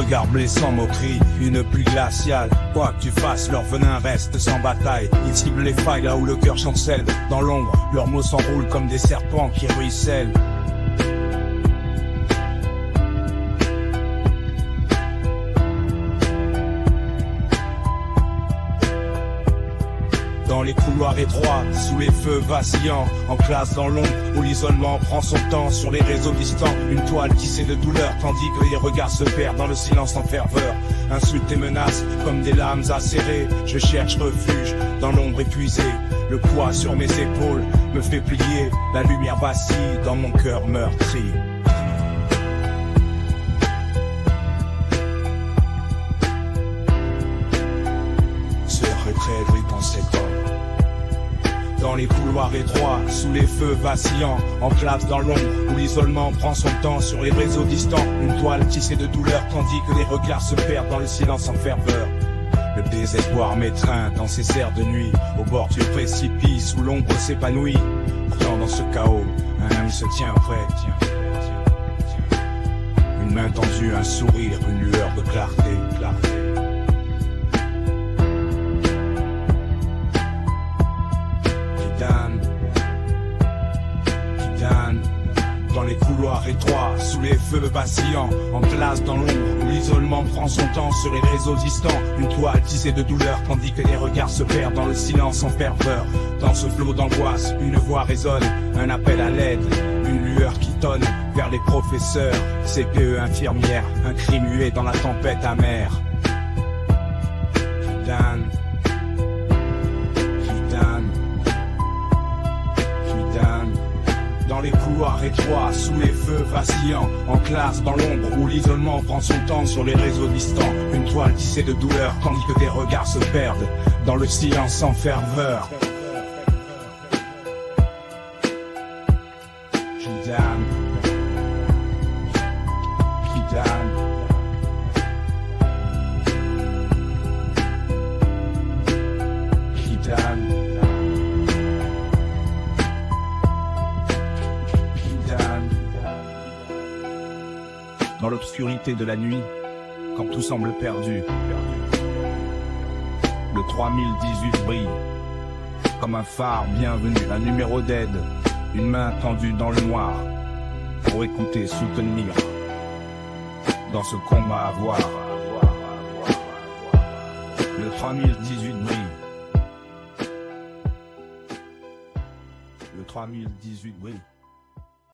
regard blessant, moquerie, une pluie glaciale. Quoi que tu fasses, leur venin reste sans bataille. Ils ciblent les failles là où le cœur chancelle. Dans l'ombre, leurs mots s'enroulent comme des serpents qui ruissellent. Dans les couloirs étroits, sous les feux vacillants, en classe dans l'ombre, où l'isolement prend son temps, sur les réseaux distants, une toile tissée de douleur, tandis que les regards se perdent dans le silence en ferveur. Insultes et menaces, comme des lames acérées, je cherche refuge dans l'ombre épuisée. Le poids sur mes épaules me fait plier, la lumière vacille dans mon cœur meurtri. Ce retrait brille dans cet homme. Dans les couloirs étroits, sous les feux vacillants, en classe dans l'ombre, où l'isolement prend son temps, sur les réseaux distants, une toile tissée de douleur, tandis que les regards se perdent dans le silence en ferveur. Le désespoir m'étreint dans ces serres de nuit, au bord du précipice où l'ombre s'épanouit. Pourtant dans ce chaos, un homme se tient prêt, une main tendue, un sourire, une lueur de clarté. Dans les couloirs étroits, sous les feux vacillants, en classe dans l'ombre, où l'isolement prend son temps, sur les réseaux distants, une toile tissée de douleur, tandis que les regards se perdent dans le silence en ferveur. Dans ce flot d'angoisse, une voix résonne, un appel à l'aide, une lueur qui tonne vers les professeurs, CPE infirmières, un cri muet dans la tempête amère. Dans les couloirs étroits, sous les feux vacillants, en classe dans l'ombre, où l'isolement prend son temps, sur les réseaux distants, une toile tissée de douleur, tandis que des regards se perdent dans le silence en ferveur. Dans l'obscurité de la nuit, quand tout semble perdu, le 3018 brille, comme un phare bienvenu, un numéro d'aide, une main tendue dans le noir, pour écouter, soutenir, dans ce combat à voir. Le 3018 brille. Le 3018 brille.